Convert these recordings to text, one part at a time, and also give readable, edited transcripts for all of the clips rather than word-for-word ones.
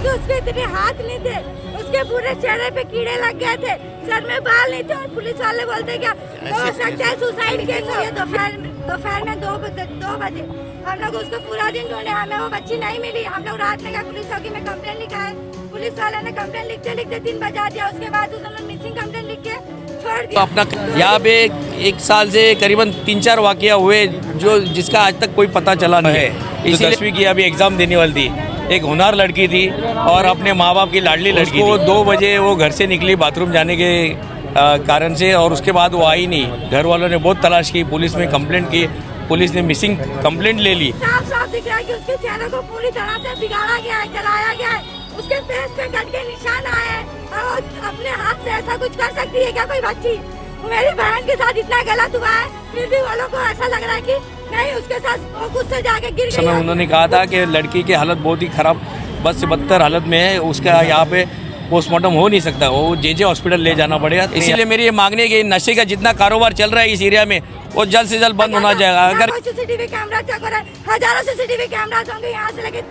कि उसके इतने हाथ नहीं थे, उसके पूरे चेहरे पे कीड़े लग गए थे, सर में बाल नहीं थे और पुलिस वाले बोलते क्या हो सकता है सुसाइड केस हो गया। दोपहर में 2 बजे हम लोग उसको पूरा दिन ढूंढे, हमें वो बच्ची नहीं मिली। हम लोग रात में गए पुलिस चौकी में कंप्लेन लिखा है, पुलिस वाले ने कंप्लेन लिखते लिखते 3 बजा दिया। उसके बाद उसने मिसिंग कंप्लेन लिख के छोड़ दिया। अपना यहाँ पे 1 साल से करीबन 3-4 वाकया हुए जो जिसका आज तक कोई पता चला नहीं है। इसीलिए 10वीं की अभी एग्जाम देने वाली थी, एक होनहार लड़की थी और अपने माँ बाप की लाडली लड़की थी। 2 बजे वो घर से निकली बाथरूम जाने के कारण से, और उसके बाद वो आई नहीं। घर वालों ने बहुत तलाश की, पुलिस में कंप्लेंट की, पुलिस ने मिसिंग कंप्लेंट ले ली। साफ दिख रहा है कि उसके चेहरे को पूरी तरह से बिगाड़ा गया है, जलाया गया है, उसके फेस पे कट के निशान आए हैं। और अपने हाथ से ऐसा कुछ कर सकती है क्या कोई बच्ची? मेरी बहन के साथ इतना गलत हुआ है, फिर भी वालों को ऐसा लग रहा है कि नहीं उसके साथ वो खुद से जाके गिर गई। उन्होंने कहा था कि लड़की की हालत बहुत ही खराब, बद से बदतर हालत में है, उसका यहाँ पे पोस्टमार्टम हो नहीं सकता, वो जे हॉस्पिटल ले जाना पड़ेगा। इसीलिए मेरी ये मांगनी है कि नशे का जितना कारोबार चल रहा है इस एरिया में वो जल्द से जल्द बंद होना चाहिए। अगर सीसीटीवी कैमरा चेक हो रहा है, हजारों सीसीटीवी कैमरा होंगे यहाँ से लेके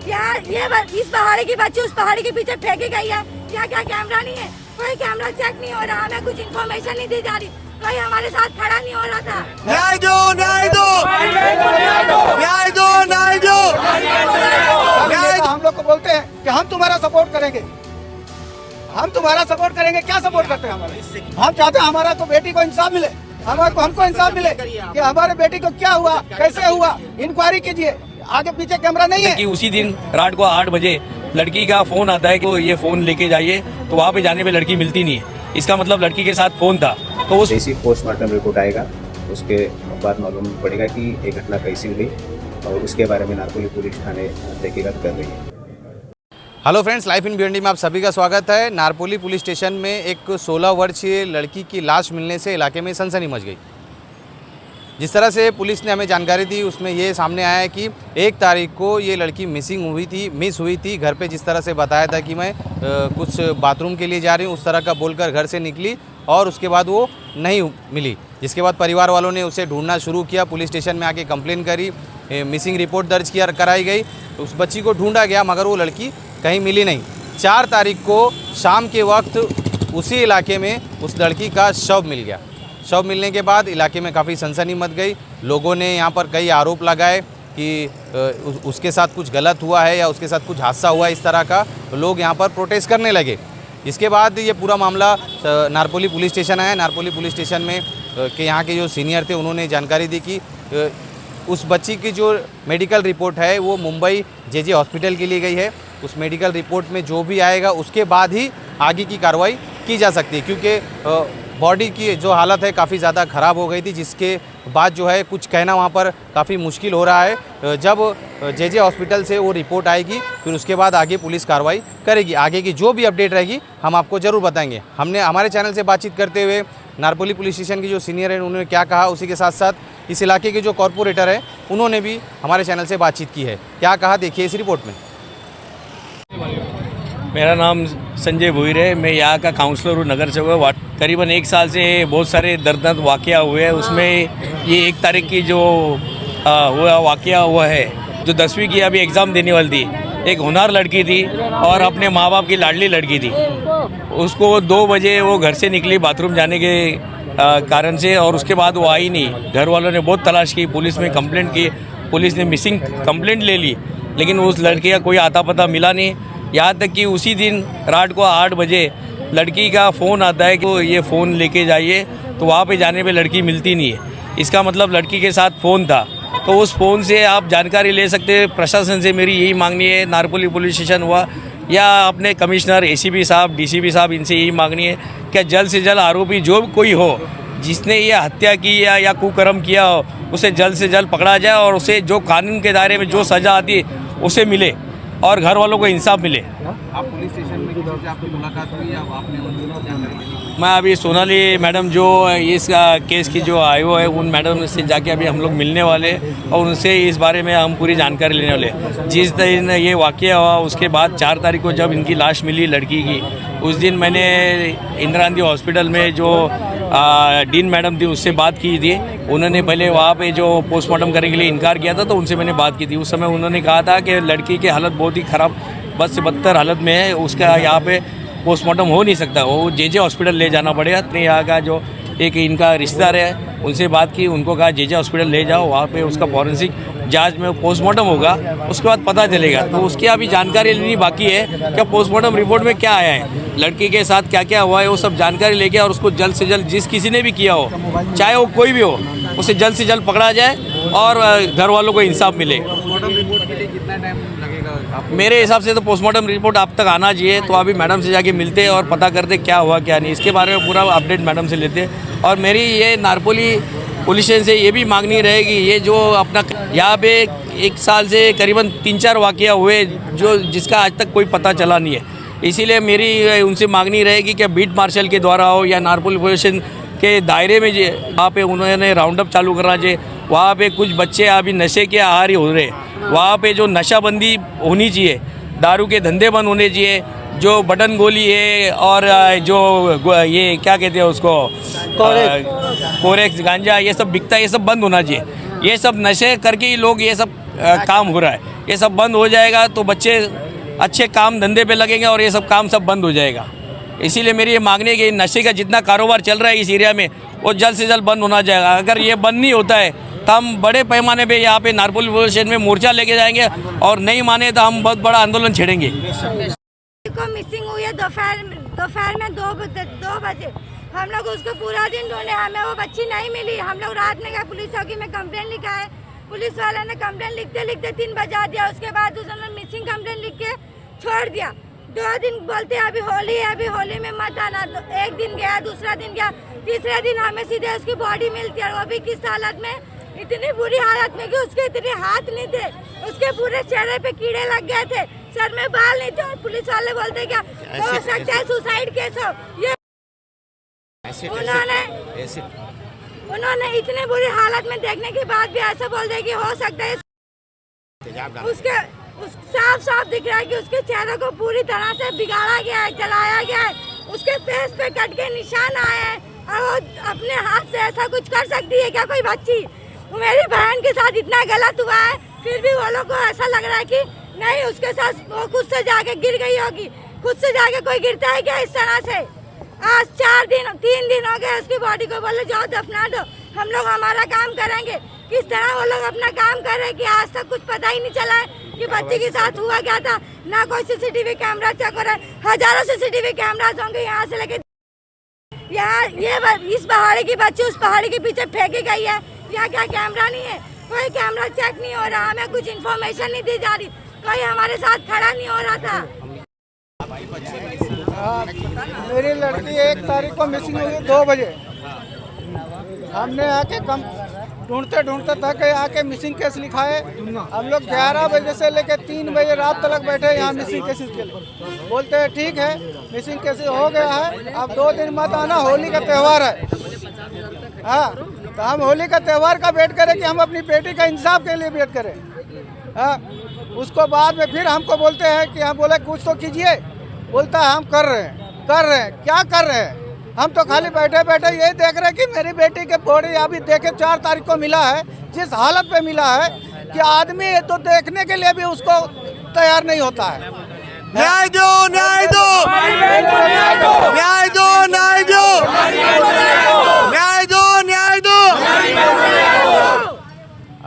यहाँ, ये इस पहाड़ी की बच्ची उस पहाड़ी के पीछे फेंकी गई है। क्या क्या कैमरा नहीं है? कोई कैमरा चेक नहीं हो रहा, हमें कुछ इन्फॉर्मेशन नहीं दी जा रही, कोई हमारे साथ खड़ा नहीं हो रहा था। न्याय दो, न्याय दो, न्याय दो, न्याय दो, न्याय दो। हम लोग को बोलते हैं कि हम तुम्हारा सपोर्ट करेंगे, हम तुम्हारा सपोर्ट करेंगे। क्या सपोर्ट करते हैं हमारे? हम चाहते हैं हमारा तो बेटी को इंसाफ मिले, हमको इंसाफ मिले कि हमारे बेटी को क्या हुआ, कैसे हुआ, इंक्वायरी कीजिए। आगे पीछे कैमरा नहीं है। कि उसी दिन रात को 8 बजे लड़की का फोन आता है कि ये फोन लेके जाइए, तो वहाँ पे जाने पे लड़की मिलती नहीं है। इसका मतलब लड़की के साथ फोन था। तो उस जैसी पोस्टमार्टम रिपोर्ट आएगा उसके बाद मालूम पड़ेगा कि ये घटना कैसी हुई, और उसके बारे में नारकोली पुलिस थाने तहकीकात कर रही है। Hello friends, life in Bhiwandi में आप सभी का स्वागत है। नारपोली पुलिस स्टेशन में एक 16 वर्षीय लड़की की लाश मिलने से इलाके में सनसनी मच गई। जिस तरह से पुलिस ने हमें जानकारी दी उसमें ये सामने आया है कि 1 तारीख को ये लड़की मिस हुई थी। घर पे जिस तरह से बताया था कि मैं कुछ बाथरूम के लिए जा रही हूँ, उस तरह का बोलकर घर से निकली और उसके बाद वो नहीं मिली। जिसके बाद परिवार वालों ने उसे ढूंढना शुरू किया, पुलिस स्टेशन में आके कंप्लेन करी, मिसिंग रिपोर्ट दर्ज कराई गई। उस बच्ची को ढूंढा गया मगर वो लड़की कहीं मिली नहीं। 4 तारीख को शाम के वक्त उसी इलाके में उस लड़की का शव मिल गया। शव मिलने के बाद इलाके में काफ़ी सनसनी मच गई। लोगों ने यहाँ पर कई आरोप लगाए कि उसके साथ कुछ गलत हुआ है या उसके साथ कुछ हादसा हुआ है, इस तरह का लोग यहाँ पर प्रोटेस्ट करने लगे। इसके बाद ये पूरा मामला नारपोली पुलिस स्टेशन आया। नारपोली पुलिस स्टेशन में के यहाँ के जो सीनियर थे उन्होंने जानकारी दी कि उस बच्ची की जो मेडिकल रिपोर्ट है वो मुंबई जे हॉस्पिटल के लिए गई है। उस मेडिकल रिपोर्ट में जो भी आएगा उसके बाद ही आगे की कार्रवाई की जा सकती है, क्योंकि बॉडी की जो हालत है काफ़ी ज़्यादा ख़राब हो गई थी, जिसके बाद जो है कुछ कहना वहाँ पर काफ़ी मुश्किल हो रहा है। जब जे हॉस्पिटल से वो रिपोर्ट आएगी फिर उसके बाद आगे पुलिस कार्रवाई करेगी। आगे की जो भी अपडेट रहेगी हम आपको ज़रूर बताएंगे। हमने हमारे चैनल से बातचीत करते हुए नारपोली पुलिस स्टेशन के जो सीनियर हैं उन्होंने क्या कहा, उसी के साथ साथ इस इलाके के जो कॉरपोरेटर हैं उन्होंने भी हमारे चैनल से बातचीत की है। क्या कहा देखिए इस रिपोर्ट में। मेरा नाम संजय भुईर है, मैं यहाँ का काउंसलर हूँ, नगर सेवक। करीबन 1 साल से बहुत सारे दर्दनाक वाक़या हुए हैं। उसमें ये 1 तारीख की जो हुआ वाक़या हुआ है, जो 10वीं की अभी एग्ज़ाम देने वाली थी, एक होनहार लड़की थी और अपने माँ बाप की लाडली लड़की थी। उसको 2 बजे वो घर से निकली बाथरूम जाने के कारण से, और उसके बाद वो आई नहीं। घर वालों ने बहुत तलाश की, पुलिस में कंप्लेंट की, पुलिस ने मिसिंग कंप्लेंट ले ली, लेकिन उस लड़की का कोई आता पता मिला नहीं। यहाँ तक कि उसी दिन रात को 8 बजे लड़की का फ़ोन आता है कि ये फ़ोन लेके जाइए, तो वहाँ पे जाने पे लड़की मिलती नहीं है। इसका मतलब लड़की के साथ फ़ोन था। तो उस फ़ोन से आप जानकारी ले सकते हैं। प्रशासन से मेरी यही मांगनी है, नारपोली पुलिस स्टेशन हुआ या अपने कमिश्नर, एसीपी साहब, डीसीपी साहब, इनसे यही मांगनी है कि जल्द से जल्द आरोपी जो भी कोई हो जिसने ये हत्या की या कुकर्म किया हो, उसे जल्द से जल्द पकड़ा जाए और उसे जो कानून के दायरे में जो सज़ा आती है उसे मिले और घर वालों को इंसाफ मिले। आप पुलिस स्टेशन में किसी से आपकी मुलाकात हुई या आपने उनसे जानकारी ली? मैं अभी सोनाली मैडम जो इस केस की जो आईओ है उन मैडम से जाके अभी हम लोग मिलने वाले और उनसे इस बारे में हम पूरी जानकारी लेने वाले। जिस दिन ये वाक़या हुआ उसके बाद 4 तारीख को जब इनकी लाश मिली लड़की की, उस दिन मैंने इंदिरा गांधी हॉस्पिटल में जो डीन मैडम थी उससे बात की थी। उन्होंने पहले वहाँ पे जो पोस्टमार्टम करने के लिए इनकार किया था, तो उनसे मैंने बात की थी। उस समय उन्होंने कहा था कि लड़की की हालत बहुत ही ख़राब, बद से बदतर हालत में है, उसका यहाँ पे पोस्टमार्टम हो नहीं सकता, वो जे हॉस्पिटल ले जाना पड़ेगा। अपने यहाँ का जो एक इनका रिश्तेदार है उनसे बात की, उनको कहा जे हॉस्पिटल ले जाओ, वहाँ पे उसका फॉरेंसिक जांच में पोस्टमार्टम होगा, उसके बाद पता चलेगा। तो उसकी अभी जानकारी लेनी बाकी है, क्या पोस्टमार्टम रिपोर्ट में क्या आया है, लड़की के साथ क्या क्या हुआ है, वो सब जानकारी लेके और उसको जल्द से जल्द, जिस किसी ने भी किया हो, चाहे वो कोई भी हो, उसे जल्द से जल्द पकड़ा जाए और घर वालों को इंसाफ मिले। पोस्टमार्टम रिपोर्ट के लिए कितना टाइम लगेगा? मेरे हिसाब से तो पोस्टमार्टम रिपोर्ट आप तक आना चाहिए, तो अभी मैडम से जाके मिलते और पता करते क्या हुआ क्या नहीं, इसके बारे में पूरा अपडेट मैडम से लेते। और मेरी ये नारपोली पुलिस स्टेशन से ये भी मांगनी रहेगी, ये जो अपना यहाँ पे एक साल से करीबन 3-4 वाक़या हुए जो जिसका आज तक कोई पता चला नहीं है, इसीलिए मेरी उनसे मांगनी रहेगी कि बीट मार्शल के द्वारा हो या नारपोली पुलिस स्टेशन के दायरे में जो वहाँ पे उन्होंने राउंड अप चालू करना चाहिए। वहाँ पे कुछ बच्चे अभी नशे के आहारी हो रहे, वहाँ पे जो नशाबंदी होनी चाहिए, दारू के धंधे बंद होने चाहिए, जो बटन गोली है और जो ये क्या कहते हैं उसको कोरेक्स गांजा ये सब बिकता है, ये सब बंद होना चाहिए। ये सब नशे करके ही लोग ये सब काम हो रहा है, ये सब बंद हो जाएगा तो बच्चे अच्छे काम धंधे पे लगेंगे और ये सब काम सब बंद हो जाएगा। इसीलिए मेरी ये मांगनी है कि नशे का जितना कारोबार चल रहा है इस एरिया में वो जल्द से जल्द बंद होना चाहिए। अगर ये बंद नहीं होता है तो हम बड़े पैमाने पे यहाँ पे नारपोली पुलिस स्टेशन में मोर्चा लेके जाएंगे और नहीं माने तो हम बहुत बड़ा आंदोलन छेड़ेंगे। को मिसिंग हुई है दोपहर में 2 बजे। हम लोग उसको पूरा दिन ढूंढे, हमें वो बच्ची नहीं मिली। हम लोग रात में गए पुलिस चौकी में कंप्लेन लिखा है, पुलिस वाले ने कंप्लेन लिखते लिखते 3 बजा दिया। उसके बाद उसने मिसिंग कंप्लेन लिख के छोड़ दिया। 2 दिन बोलते अभी होली है, अभी होली में मत आना। तो एक दिन गया, दूसरा दिन गया, तीसरे दिन हमें सीधे उसकी बॉडी मिलती है। वो भी किस हालत में, इतनी बुरी हालत में कि उसके इतने हाथ नहीं थे, उसके पूरे चेहरे पे कीड़े लग गए थे, सर में बाल नहीं थे। और पुलिस वाले बोलते क्या हो सकता है सुसाइड केस हो। ये उन्होंने इतने बुरी हालत में देखने के बाद भी ऐसा बोल दे कि हो सकता है। उसके साफ दिख रहा है कि उसके चेहरे को पूरी तरह से बिगाड़ा गया है, जलाया गया है। उसके फेस पे कट के निशान आए हैं और वो अपने हाथ से ऐसा कुछ कर सकती है क्या कोई बच्ची? मेरी बहन के साथ इतना गलत हुआ है, फिर भी वो लोग को ऐसा लग रहा है कि नहीं, उसके साथ वो खुद से जाके गिर गई होगी। खुद से जाके कोई गिरता है क्या इस तरह से? आज 3 दिन हो गए उसकी बॉडी को, बोले जाओ दफना दो, हम लोग हमारा काम करेंगे। किस तरह वो लोग अपना काम कर रहे कि आज तक कुछ पता ही नहीं चला है कि बच्चे के साथ हुआ क्या था। ना कोई सीसीटीवी कैमरा चेक हो रहा है, हजारों सीसीटीवी कैमराज होंगे यहाँ से लेके यहाँ। ये इस पहाड़ी की बच्ची उस पहाड़ी के पीछे फेंकी गई है, यहाँ क्या कैमरा नहीं है? कोई कैमरा चेक नहीं हो रहा, हमें कुछ इन्फॉर्मेशन नहीं दी जा रही, कोई हमारे साथ खड़ा नहीं हो रहा था। मेरी लड़की 1 तारीख को मिसिंग हुई 2 बजे। हमने आके कम ढूंढते थक आके मिसिंग केस लिखा है। हम लोग 11 बजे से लेके 3 बजे रात तक बैठे यहाँ मिसिंग केसेस के लिए। बोलते हैं ठीक है मिसिंग केसेस हो गया है, अब 2 दिन मत आना, होली का त्यौहार है। हाँ, तो हम होली का त्यौहार का वेट करें कि हम अपनी बेटी का इंसाफ के लिए वेट करें। हाँ, उसको बाद में फिर हमको बोलते हैं कि हम बोले कुछ तो कीजिए। बोलता है हम कर रहे हैं। क्या कर रहे हैं? हम तो खाली बैठे बैठे यही देख रहे हैं कि मेरी बेटी के बॉडी अभी देखे 4 तारीख को मिला है, जिस हालत पे मिला है कि आदमी तो देखने के लिए भी उसको तैयार नहीं होता है। न्याय दो, न्याय दो, न्याय दो, न्याय दो, न्याय दो, न्याय दो।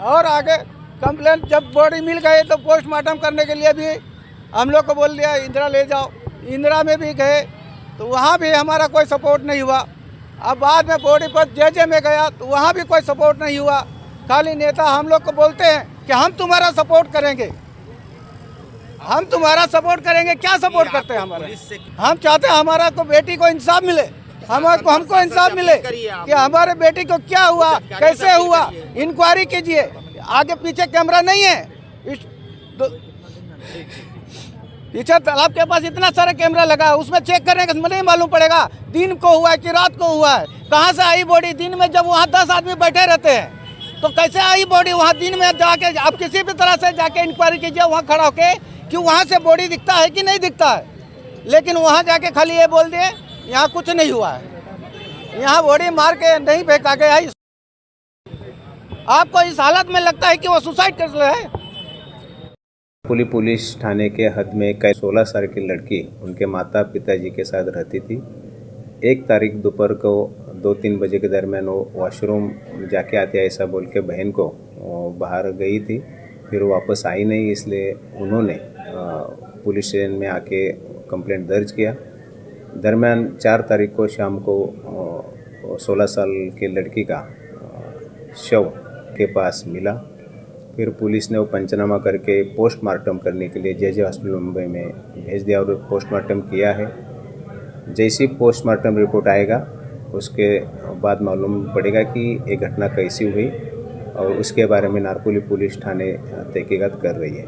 और आगे कंप्लेंट जब बॉडी मिल गई तो पोस्टमार्टम करने के लिए भी हम लोग को बोल दिया इंदिरा ले जाओ। इंदिरा में भी गए तो वहाँ भी हमारा कोई सपोर्ट नहीं हुआ। अब बाद में बॉडी पर जे में गया तो वहाँ भी कोई सपोर्ट नहीं हुआ। खाली नेता हम लोग को बोलते हैं कि हम तुम्हारा सपोर्ट करेंगे, हम तुम्हारा सपोर्ट करेंगे। क्या सपोर्ट करते हैं हमारा? हम चाहते हैं हमारा को बेटी को इंसाफ मिले, हमको इंसाफ मिले कि हमारे बेटी को क्या हुआ, कैसे हुआ, इंक्वायरी कीजिए। आगे पीछे कैमरा नहीं है, पीछे तालाब के पास इतना सारा कैमरा लगा है, उसमें चेक करने का नहीं मालूम पड़ेगा दिन को हुआ है कि रात को हुआ है। कहाँ से आई बॉडी? दिन में जब वहाँ 10 आदमी बैठे रहते हैं तो कैसे आई बॉडी? वहाँ दिन में जाके आप किसी भी तरह से जाके इंक्वायरी कीजिए वहाँ खड़ा होके कि वहाँ से बॉडी दिखता है कि नहीं दिखता है। लेकिन वहाँ जाके खाली ये बोल दिए यहाँ कुछ नहीं हुआ है, यहाँ बॉडी मार के नहीं फेंका गया है। आपको इस हालत में लगता है कि वो सुसाइड कर रहे हैं? पुलिस थाने के हद में एक 16 साल की लड़की उनके माता पिताजी के साथ रहती थी। 1 तारीख दोपहर को 2-3 बजे के दरमियान वो वॉशरूम जाके आते ऐसा बोल के बहन को बाहर गई थी। फिर वो वापस आई नहीं, इसलिए उन्होंने पुलिस स्टेशन में आके कंप्लेंट दर्ज किया। दरमियान 4 तारीख को शाम को 16 साल की लड़की का शव के पास मिला। फिर पुलिस ने वो पंचनामा करके पोस्टमार्टम करने के लिए जे हॉस्पिटल मुंबई में भेज दिया और पोस्टमार्टम किया है। जैसी पोस्टमार्टम रिपोर्ट आएगा उसके बाद मालूम पड़ेगा कि ये घटना कैसी हुई और उसके बारे में नारकोली पुलिस थाने तहकीकात कर रही है।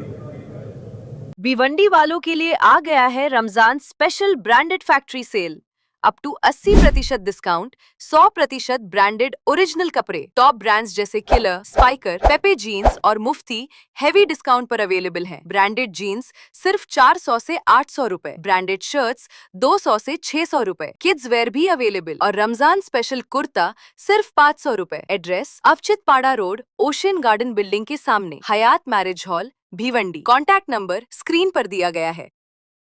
भिवंडी वालों के लिए आ गया है Ramzan special branded factory sale. Up to 80% discount, 100% branded original कपड़े, टॉप ब्रांड्स जैसे किलर, स्पाइकर, पेपे जीन्स और मुफ्ती हेवी डिस्काउंट पर अवेलेबल हैं। ब्रांडेड जीन्स सिर्फ 400 से 800 रुपए, ब्रांडेड शर्ट्स 200 से 600 रुपए, किड्स वेयर भी अवेलेबल और रमजान स्पेशल कुर्ता सिर्फ 500 रुपए। एड्रेस अवचित पाड़ा रोड, ओशियन गार्डन बिल्डिंग के सामने, Hayat marriage hall, Bhiwandi. Contact number screen पर दिया गया है।